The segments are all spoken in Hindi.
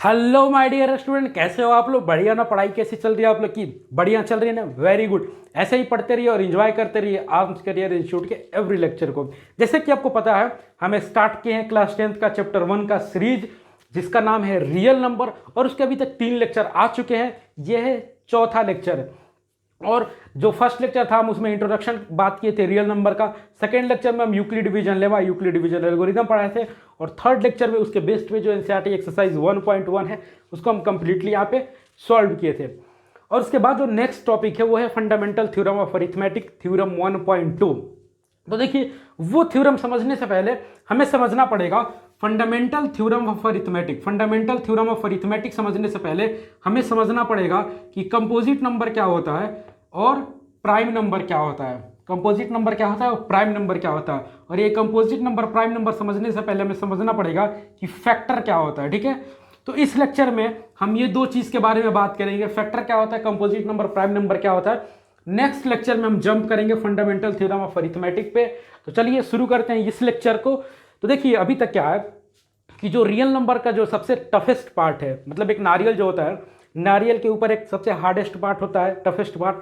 हेलो माय डियर स्टूडेंट, कैसे हो आप लोग? बढ़िया ना? पढ़ाई कैसी चल रही है आप लोग की? बढ़िया चल रही है ना? Very good. ऐसे ही पढ़ते रहिए और एंजॉय करते रहिए आर्म्स करियर इंस्टीट्यूट के एवरी लेक्चर को। जैसे कि आपको पता है, हमें स्टार्ट किए हैं क्लास 10th का चैप्टर 1 का सीरीज, जिसका नाम है रियल नंबर, और उसके अभी तक 3 लेक्चर आ चुके हैं। यह है चौथा लेक्चर। और जो फर्स्ट लेक्चर था हम उसमें इंट्रोडक्शन बात किए थे रियल नंबर का। सेकंड लेक्चर में हम यूक्लिड डिवीजन लेवा, यूक्लिड डिवीजन एल्गोरिथम पढ़ाए थे। और थर्ड लेक्चर में उसके बेस्ड पे जो एनसीईआरटी एक्सरसाइज 1.1 है उसको हम कंप्लीटली यहाँ पे सॉल्व किए थे। और उसके बाद जो नेक्स्ट टॉपिक है वो है fundamental theorem of arithmetic, theorem 1.2। तो देखिए, वो थ्योरम समझने से पहले हमें समझना पड़ेगा fundamental theorem of arithmetic. Fundamental theorem of arithmetic समझने से पहले हमें समझना पड़ेगा कि कंपोजिट नंबर क्या होता है और प्राइम नंबर क्या होता है। कंपोजिट नंबर क्या होता है और प्राइम नंबर क्या होता है। और ये कंपोजिट नंबर प्राइम नंबर समझने से पहले हमें समझना पड़ेगा कि फैक्टर क्या होता है। ठीक है, तो इस लेक्चर में हम ये दो चीज के बारे में बात करेंगे, फैक्टर क्या होता है, कंपोजिट नंबर प्राइम नंबर क्या होता है। नेक्स्ट लेक्चर में हम जंप करेंगे फंडामेंटल थ्योरम ऑफ अरिथमेटिक पे। तो चलिए शुरू करते हैं इस लेक्चर को। तो देखिए, अभी तक क्या है कि जो रियल नंबर का जो सबसे टफेस्ट पार्ट है, मतलब एक नारियल जो होता है, नारियल के ऊपर एक सबसे हार्डेस्ट पार्ट होता है, टफेस्ट पार्ट,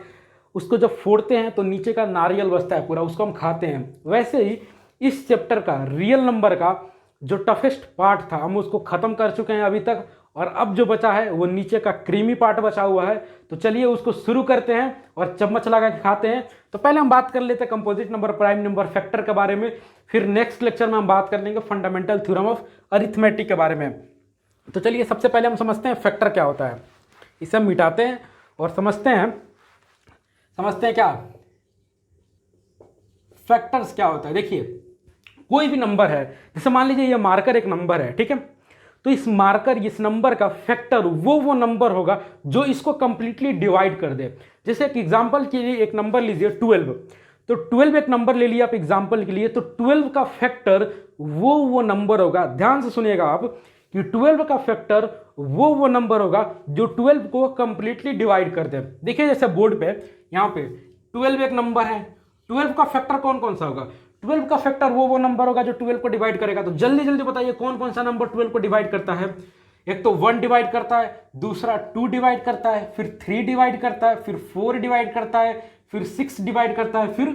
उसको जब फोड़ते हैं तो नीचे का नारियल बचता है पूरा, उसको हम खाते हैं। वैसे ही इस चैप्टर का रियल नंबर का जो टफेस्ट पार्ट था हम उसको खत्म कर चुके हैं अभी तक, और अब जो बचा है वो नीचे का क्रीमी पार्ट बचा हुआ है। तो चलिए उसको शुरू करते हैं और चम्मच लगा के खाते हैं। तो पहले हम बात कर लेते हैं composite number, prime number, factor के बारे में। फिर नेक्स्ट लेक्चर में हम बात कर लेंगे फंडामेंटल थ्योरम ऑफ अरिथमेटिक के बारे में। तो चलिए सबसे पहले हम समझते हैं फैक्टर क्या होता है। इसे हम मिटाते हैं और समझते हैं क्या फैक्टर्स क्या होता है। देखिए, कोई भी नंबर है, जैसे मान लीजिए ये मार्कर एक नंबर है, ठीक है, तो इस मार्कर, इस नंबर का फैक्टर वो नंबर होगा जो इसको कंप्लीटली डिवाइड कर दे। जैसे एक एग्जांपल के लिए एक नंबर लीजिए 12, तो 12 एक नंबर ले लिया आप एग्जांपल के लिए, तो 12 का फैक्टर वो नंबर होगा, ध्यान से सुनिएगा आप, कि 12 का फैक्टर वो नंबर होगा जो 12 को कंप्लीटली डिवाइड कर दे। देखिए जैसे बोर्ड पे यहाँ पे 12 एक नंबर है, 12 का फैक्टर कौन कौन सा होगा? 12 का फैक्टर वो नंबर होगा जो 12 को डिवाइड करेगा। तो जल्दी जल्दी बताइए कौन कौन सा नंबर 12 को डिवाइड करता है? एक तो 1 डिवाइड करता है, दूसरा 2 डिवाइड करता है, फिर 3 डिवाइड करता है, फिर 4 डिवाइड करता है, फिर 6 डिवाइड करता है, फिर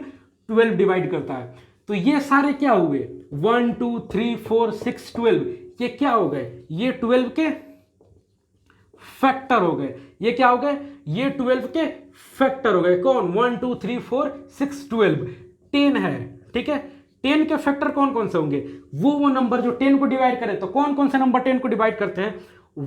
12 डिवाइड करता है। तो ये सारे क्या हुए? 1 2 3 4 6 12, ये क्या हो गए? ये 12 के फैक्टर हो गए। ये क्या हो गए? ये 12 के फैक्टर हो गए। कौन? 1 2 3 4 6 12, 10 है, ठीक है। 10 के फैक्टर कौन कौन से होंगे? वो नंबर जो 10 को डिवाइड करे। तो कौन कौन से नंबर 10 को डिवाइड करते हैं?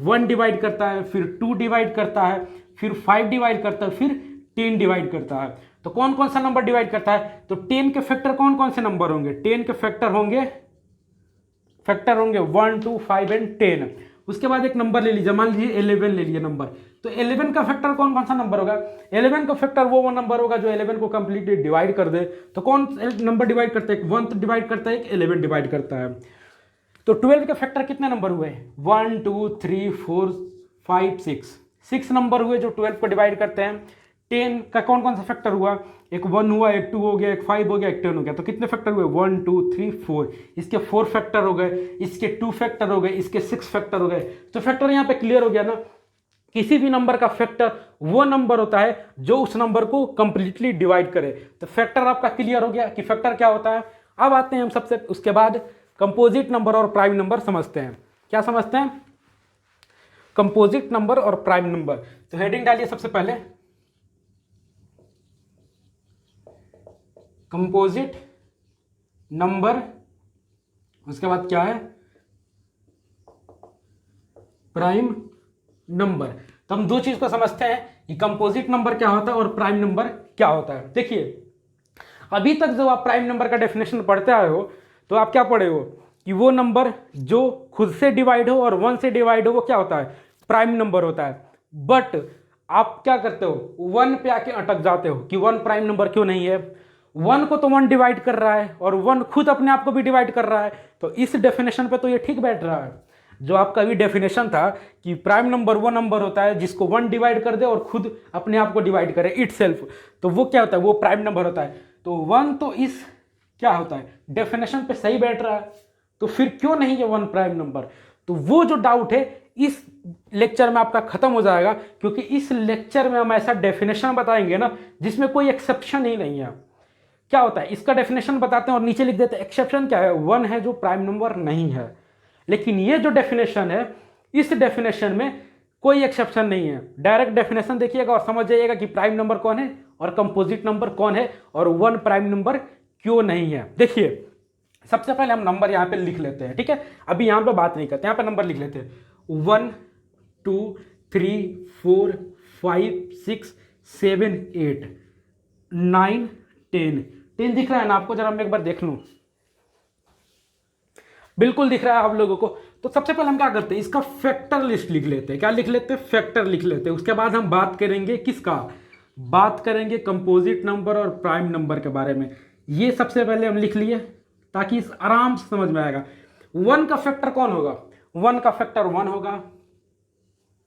1 डिवाइड करता है, फिर 2 डिवाइड करता है, फिर 5 डिवाइड करता है, फिर 10 डिवाइड करता है। तो कौन कौन सा नंबर डिवाइड करता है? तो 10 के फैक्टर कौन कौन से नंबर होंगे? 10 के फैक्टर होंगे 1 2 5 एंड 10। उसके बाद एक नंबर ले लीजिए, मान लीजिए 11 ले लिए नंबर, तो 11 का फैक्टर कौन कौन सा नंबर होगा? 11 का फैक्टर वो नंबर होगा जो 11 को कंप्लीटली डिवाइड कर दे। तो कौन नंबर डिवाइड करता है? एक 1 डिवाइड करता है, एक 11 डिवाइड करता है। तो 12 के फैक्टर कितने नंबर हुए? 1 2 3 4 5 6 नंबर हुए जो 12 को डिवाइड करते हैं। 10 का कौन कौन सा फैक्टर हुआ? एक 1 हुआ, एक 2 हो गया, एक 5 हो गया, एक 10 हो गया। तो कितने फैक्टर हुए? 1 2 3 4, इसके 4 फैक्टर हो गए, इसके 2 फैक्टर हो गए, इसके 6 फैक्टर हो गए। तो फैक्टर यहाँ पे क्लियर हो गया ना? किसी भी नंबर का फैक्टर वो नंबर होता है जो उस नंबर को कंप्लीटली डिवाइड करे। तो फैक्टर आपका क्लियर हो गया कि फैक्टर क्या होता है। अब आते हैं हम सबसे उसके बाद कंपोजिट नंबर और प्राइम नंबर समझते हैं। क्या समझते हैं? कंपोजिट नंबर और प्राइम नंबर। तो हेडिंग डालिए सबसे पहले, कंपोजिट नंबर, उसके बाद क्या है? Prime number. तो हम दो चीज को समझते हैं कि कंपोजिट नंबर क्या होता है और प्राइम नंबर क्या होता है। देखिए, अभी तक जब आप प्राइम नंबर का डेफिनेशन पढ़ते आए हो तो आप क्या पढ़े हो कि वो नंबर जो खुद से डिवाइड हो और 1 से डिवाइड हो वो क्या होता है? प्राइम नंबर होता है। बट आप क्या करते हो? 1 पे आके अटक जाते हो कि 1 प्राइम नंबर क्यों नहीं है? 1 को तो 1 डिवाइड कर रहा है और 1 खुद अपने आप को भी डिवाइड कर रहा है। तो इस डेफिनेशन पे तो ये ठीक बैठ रहा है। जो आपका भी डेफिनेशन था कि प्राइम नंबर वो नंबर होता है जिसको 1 डिवाइड कर दे और खुद अपने आप को डिवाइड करे, इटसेल्फ, तो वो क्या होता है? वो प्राइम नंबर होता है। तो 1 तो इस क्या होता है? डेफिनेशन पे सही बैठ रहा है। तो फिर क्यों नहीं है 1 प्राइम नंबर? तो वो जो डाउट है इस लेक्चर में आपका खत्म हो जाएगा, क्योंकि इस लेक्चर में हम ऐसा डेफिनेशन बताएंगे ना जिसमें कोई एक्सेप्शन ही नहीं है। क्या होता है इसका डेफिनेशन बताते हैं और नीचे लिख देते हैं एक्सेप्शन क्या है, 1 है जो प्राइम नंबर नहीं है। लेकिन ये जो डेफिनेशन है, इस डेफिनेशन में कोई एक्सेप्शन नहीं है। डायरेक्ट डेफिनेशन देखिएगा और समझ जाइएगा कि प्राइम नंबर कौन है और कंपोजिट नंबर कौन है और 1 प्राइम नंबर क्यों नहीं है। देखिए सबसे पहले हम नंबर यहाँ पे लिख लेते हैं, ठीक है। अभी यहाँ पे बात नहीं करते, यहाँ पे नंबर लिख लेते हैं 1 2 3 4 5 6 7 8 9 10 10 दिख रहा है ना आपको? जरा मैं एक बार देख लूं। बिल्कुल दिख रहा है आप लोगों को। तो सबसे पहले हम क्या करते हैं, इसका फैक्टर लिस्ट लिख लेते हैं। क्या लिख लेते हैं? फैक्टर लिख लेते हैं। उसके बाद हम बात करेंगे किसका? बात करेंगे कंपोजिट नंबर और प्राइम नंबर के बारे में। ये सबसे पहले हम लिख लिए ताकि इस आराम से समझ में आएगा। 1 का फैक्टर कौन होगा? 1 का फैक्टर 1 होगा,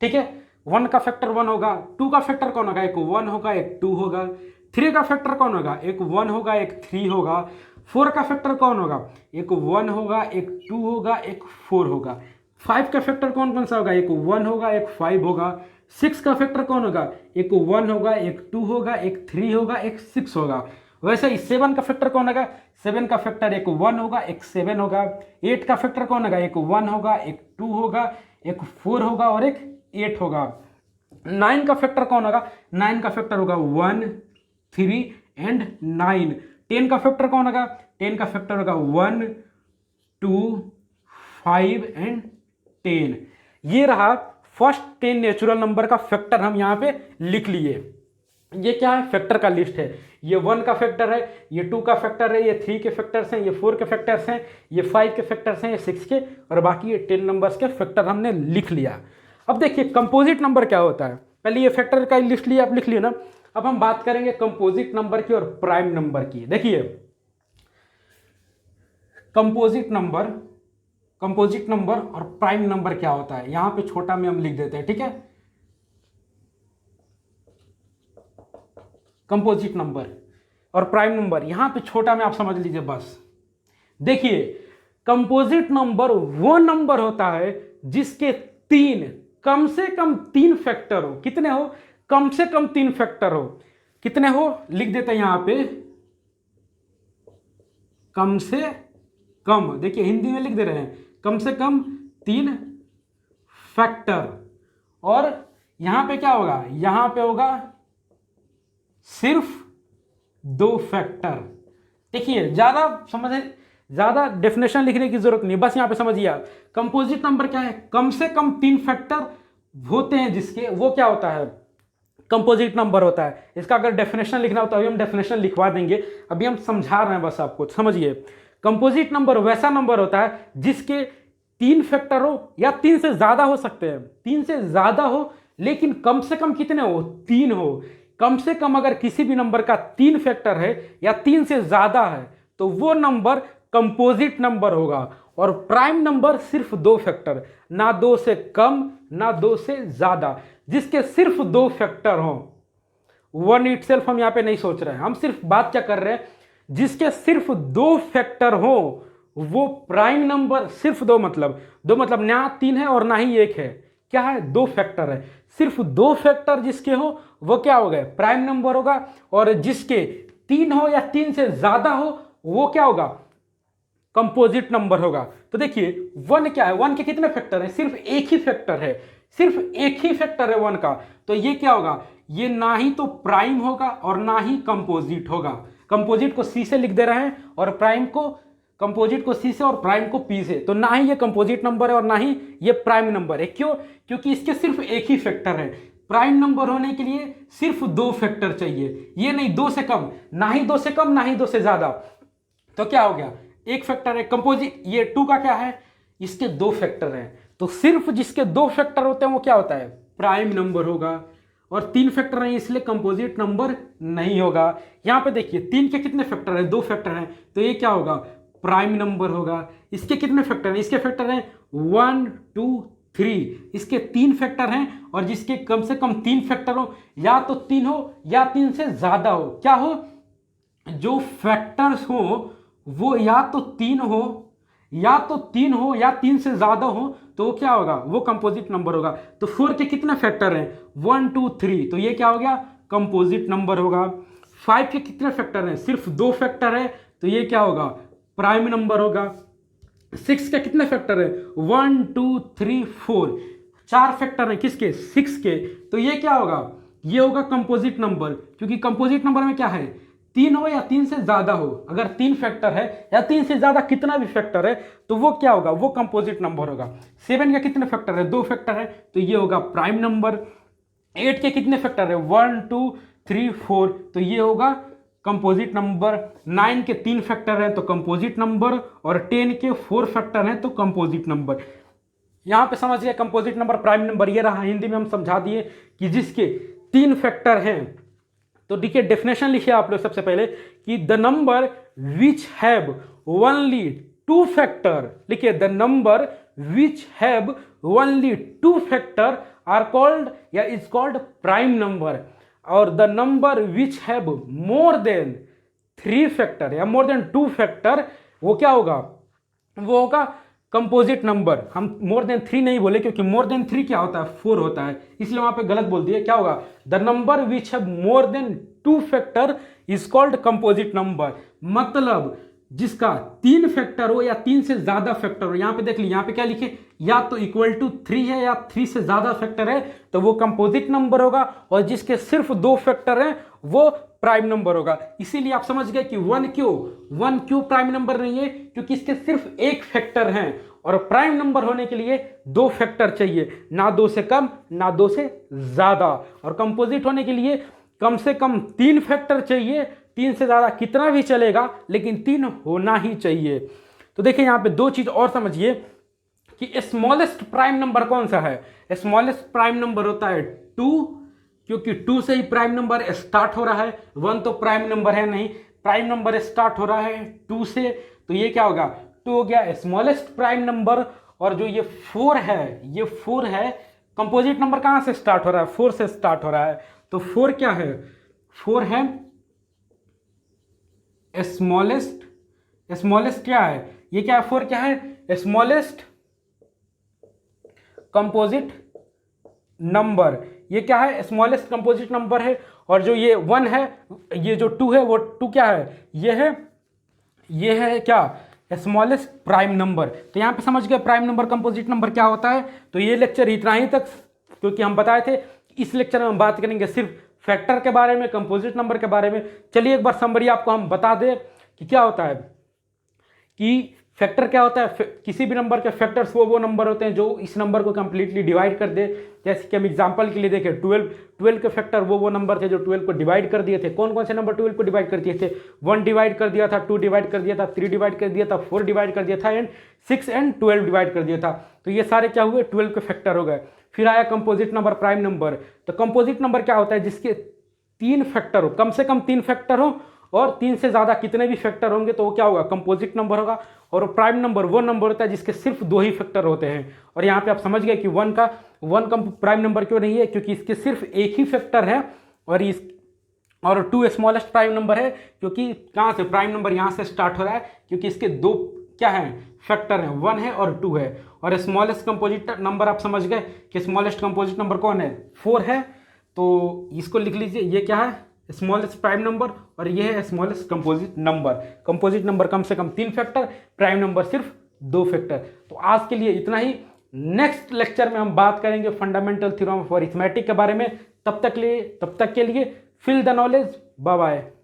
ठीक है। 1 का फैक्टर 1 होगा। 2 का फैक्टर कौन होगा? एक 1 होगा, एक 2 होगा। 3 का फैक्टर कौन होगा? एक 1 होगा, एक 3 होगा। 4 का फैक्टर कौन होगा? एक 1 होगा, एक 2 होगा, एक 4 होगा। 5 का फैक्टर कौन कौन सा होगा? एक 1 होगा, एक 5 होगा। 6 का फैक्टर कौन होगा? एक 1 होगा, एक 2 होगा, एक 3 होगा, एक 6 होगा। वैसे ही 7 का फैक्टर कौन होगा? 7 का फैक्टर एक 1 होगा, एक 7 होगा। 8 का फैक्टर कौन होगा? एक 1 होगा, एक 2 होगा, एक 4 होगा और एक 8 होगा। 9 का फैक्टर कौन होगा? 9 का फैक्टर होगा 1 3 एंड 9। 10 का फैक्टर कौन होगा? 10 का फैक्टर होगा 1 2 5 एंड 10। ये रहा फर्स्ट 10 नेचुरल नंबर का फैक्टर हम यहाँ पे लिख लिए। ये क्या है? फैक्टर का लिस्ट है। ये 1 का फैक्टर है, ये 2 का फैक्टर है, ये 3 के फैक्टर्स हैं, ये 4 के फैक्टर्स हैं, ये 5 के फैक्टर्स हैं, ये 6 के, और बाकी ये 10 नंबर्स के फैक्टर हमने लिख लिया। अब देखिए कंपोजिट नंबर क्या होता है। पहले ये फैक्टर का लिस्ट लिया, आप लिख लिया ना। अब हम बात करेंगे कंपोजिट नंबर की और प्राइम नंबर की। देखिए कंपोजिट नंबर और प्राइम नंबर क्या होता है, यहां पे छोटा में हम लिख देते हैं, ठीक है। कंपोजिट नंबर और प्राइम नंबर यहां पे छोटा में आप समझ लीजिए बस। देखिए कंपोजिट नंबर वो नंबर होता है जिसके कम से कम तीन फैक्टर हो। कितने हो? कम से कम 3 फैक्टर हो। कितने हो? लिख देते हैं यहां पे कम से कम। देखिए हिंदी में लिख दे रहे हैं कम से कम 3 फैक्टर। और यहां पे क्या होगा? यहां पे होगा सिर्फ 2 फैक्टर। देखिए ज्यादा डेफिनेशन लिखने की जरूरत नहीं, बस यहां पे समझिए आप। कंपोजिट नंबर क्या है? कम से कम 3 फैक्टर होते हैं जिसके, वो क्या होता है? कंपोजिट नंबर होता है। इसका अगर डेफिनेशन लिखना हो तो अभी हम डेफिनेशन लिखवा देंगे, अभी हम समझा रहे हैं बस आपको। समझिए कंपोजिट नंबर वैसा नंबर होता है जिसके 3 फैक्टर हो या 3 से ज्यादा हो सकते हैं। 3 से ज्यादा हो लेकिन कम से कम कितने हो? 3 हो। कम से कम अगर किसी भी नंबर का 3 फैक्टर है या 3 से ज्यादा है तो वो नंबर कंपोजिट नंबर होगा। और प्राइम नंबर सिर्फ 2 फैक्टर, ना 2 से कम ना 2 से ज्यादा, जिसके सिर्फ 2 फैक्टर हो। 1 इटसेल्फ हम यहां पे नहीं सोच रहे हैं, हम सिर्फ बात क्या कर रहे हैं, जिसके सिर्फ 2 फैक्टर हो वो प्राइम नंबर। सिर्फ 2 मतलब ना 3 है और ना ही 1 है। क्या है? 2 फैक्टर है। सिर्फ 2 फैक्टर जिसके हो वो क्या हो गए? प्राइम नंबर होगा। और जिसके 3 हो या 3 से ज्यादा हो वो क्या होगा? कंपोजिट नंबर होगा। तो देखिए 1 क्या है? 1 के कितने फैक्टर है? सिर्फ एक ही फैक्टर है, सिर्फ एक ही फैक्टर है 1 का। तो ये क्या होगा? ये ना ही तो प्राइम होगा और ना ही कंपोजिट होगा। कंपोजिट को सी से लिख दे रहे हैं और प्राइम को, कंपोजिट को सी से और प्राइम को पी से। तो ना ही ये कंपोजिट नंबर है और ना ही ये प्राइम नंबर है। क्यों? क्योंकि इसके सिर्फ एक ही फैक्टर है। प्राइम नंबर होने के लिए सिर्फ 2 फैक्टर चाहिए, ये नहीं 2 से कम, ना ही 2 से कम ना ही 2 से ज्यादा। तो क्या हो गया? एक फैक्टर है कंपोजिट। ये 2 का क्या है? इसके 2 फैक्टर हैं। तो सिर्फ जिसके 2 फैक्टर होते हैं वो क्या होता है? प्राइम नंबर होगा। और 3 फैक्टर नहीं इसलिए कंपोजिट नंबर नहीं होगा। यहां पे देखिए 3 के कितने फैक्टर हैं? 2 फैक्टर हैं। तो ये क्या होगा? प्राइम नंबर होगा। इसके कितने फैक्टर हैं? इसके फैक्टर हैं 1 2 3। इसके 3 फैक्टर हैं। और जिसके कम से कम 3 फैक्टर हो, या तो 3 हो या 3 से ज्यादा हो। क्या हो? जो फैक्टर्स हो वो या तो 3 हो या तो 3 हो या 3 से ज़्यादा हो तो वो क्या होगा, वो कंपोजिट नंबर होगा। तो 4 के कितने फैक्टर हैं, 1 2 3, तो ये क्या हो गया, कंपोजिट नंबर होगा। 5 के कितने फैक्टर हैं, सिर्फ 2 फैक्टर है, तो ये क्या होगा, प्राइम नंबर होगा। 6 के कितने फैक्टर है, 1 2 3 4, 4 फैक्टर हैं किसके, 6 के, तो ये क्या होगा, ये होगा कंपोजिट नंबर। क्योंकि कंपोजिट नंबर में क्या है, 3 हो या 3 से ज्यादा हो, अगर 3 फैक्टर है या 3 से ज्यादा कितना भी फैक्टर है तो वो क्या होगा, वो कंपोजिट नंबर होगा। 7 का कितने फैक्टर है, 2 फैक्टर है, तो ये होगा प्राइम नंबर। 8 के कितने फैक्टर है, 1 2 3 4, तो ये होगा कंपोजिट नंबर। 9 के 3 फैक्टर हैं तो कंपोजिट नंबर, और 10 के 4 फैक्टर हैं तो कंपोजिट नंबर। यहां पे समझ गए कंपोजिट नंबर प्राइम नंबर ये रहा। हिंदी में हम समझा दिए कि जिसके 3 फैक्टर हैं। तो देखिए डेफिनेशन लिखिए आप लोग सबसे पहले कि the number which have only 2 factor, लिखिए the number which have only 2 factor are called या इज कॉल्ड प्राइम नंबर, और the number which have more than 3 factor या मोर देन 2 फैक्टर वो क्या होगा, वो होगा कंपोजिट नंबर। हम मोर देन 3 नहीं बोले क्योंकि मोर देन 3 क्या होता है, 4 होता है, इसलिए वहां पे गलत बोल दिए। क्या होगा, the number which have more then 2 factor is called composite number, मतलब जिसका 3 फैक्टर हो या 3 से ज्यादा फैक्टर हो। यहां पे देख लीजिए, यहां पे क्या लिखे, या तो इक्वल टू 3 है या 3 से ज्यादा फैक्टर है तो वो कंपोजिट नंबर होगा, और जिसके सिर्फ 2 फैक्टर हैं वो प्राइम नंबर होगा। इसीलिए आप समझ गए कि 1 क्यों प्राइम नंबर नहीं है, क्योंकि इसके सिर्फ एक फैक्टर हैं, और प्राइम नंबर होने के लिए 2 फैक्टर चाहिए, ना 2 से कम ना 2 से ज्यादा, और कंपोजिट होने के लिए कम से कम 3 फैक्टर चाहिए, 3 से ज्यादा कितना भी चलेगा लेकिन 3 होना ही चाहिए। तो देखिए यहां पे 2 चीज और समझिए कि स्मॉलेस्ट प्राइम नंबर कौन सा है। स्मॉलेस्ट प्राइम नंबर होता है 2, क्योंकि 2 से ही प्राइम नंबर स्टार्ट हो रहा है, 1 तो प्राइम नंबर है नहीं, प्राइम नंबर स्टार्ट हो रहा है 2 से, तो ये क्या होगा, 2 हो गया स्मॉलेस्ट प्राइम नंबर। और जो ये 4 है, ये 4 है, कंपोजिट नंबर कहां से स्टार्ट हो रहा है, 4 से स्टार्ट हो रहा है, तो 4 क्या है, 4 है स्मॉलेस्ट क्या है, ये क्या है, 4 क्या है, स्मॉलेस्ट कंपोजिट नंबर, ये क्या है, स्मॉलेस्ट कंपोजिट नंबर है। और जो ये 1 है, ये जो 2 है, वो 2 क्या है, ये है क्या, स्मॉलेस्ट प्राइम नंबर। तो यहां पे समझ गए प्राइम नंबर कंपोजिट नंबर क्या होता है। तो ये लेक्चर इतना ही तक, क्योंकि हम बताए थे इस लेक्चर में हम बात करेंगे सिर्फ फैक्टर के बारे में, कंपोजिट नंबर के बारे में। चलिए एक बार समरी आपको हम बता दें कि क्या होता है, कि फैक्टर क्या होता है। किसी भी नंबर के फैक्टर्स वो नंबर होते हैं जो इस नंबर को कंप्लीटली डिवाइड कर दे। जैसे कि हम एग्जांपल के लिए देखें, 12 के फैक्टर वो नंबर थे जो 12 को डिवाइड कर दिए थे। कौन कौन से नंबर 12 को डिवाइड कर दिए थे, 1 डिवाइड कर दिया था, 2 डिवाइड कर दिया था, 3 डिवाइड कर दिया था, 4 डिवाइड कर दिया था, एंड 6 एंड 12 डिवाइड कर दिया था। तो ये सारे क्या हुए, 12 के फैक्टर हो गए। फिर आया कंपोजिट नंबर प्राइम नंबर। तो कंपोजिट नंबर क्या होता है, जिसके 3 फैक्टर हो, कम से कम 3 फैक्टर हो, और 3 से ज्यादा कितने भी फैक्टर होंगे तो वो क्या होगा, कंपोजिट नंबर होगा। और प्राइम नंबर वो नंबर होता है जिसके सिर्फ 2 ही फैक्टर होते हैं। और यहाँ पे आप समझ गए कि 1 का प्राइम नंबर क्यों नहीं है, क्योंकि इसके सिर्फ एक ही फैक्टर है। और 2 स्मॉलेस्ट प्राइम नंबर है क्योंकि कहाँ से प्राइम नंबर यहाँ से स्टार्ट हो रहा है, क्योंकि इसके 2 क्या है, फैक्टर है, 1 है और 2 है। और स्मॉलेस्ट कंपोजिट नंबर आप समझ गए कि स्मॉलेस्ट कंपोजिट नंबर कौन है, 4 है। तो इसको लिख लीजिए, ये क्या है, स्मॉलेस्ट प्राइम नंबर, और ये है smallest composite number. Composite number कम से कम 3 फैक्टर, प्राइम नंबर सिर्फ 2 फैक्टर। तो आज के लिए इतना ही। नेक्स्ट लेक्चर में हम बात करेंगे फंडामेंटल थ्योरम ऑफ अरिथमेटिक के बारे में। तब तक के लिए fill the knowledge, bye bye.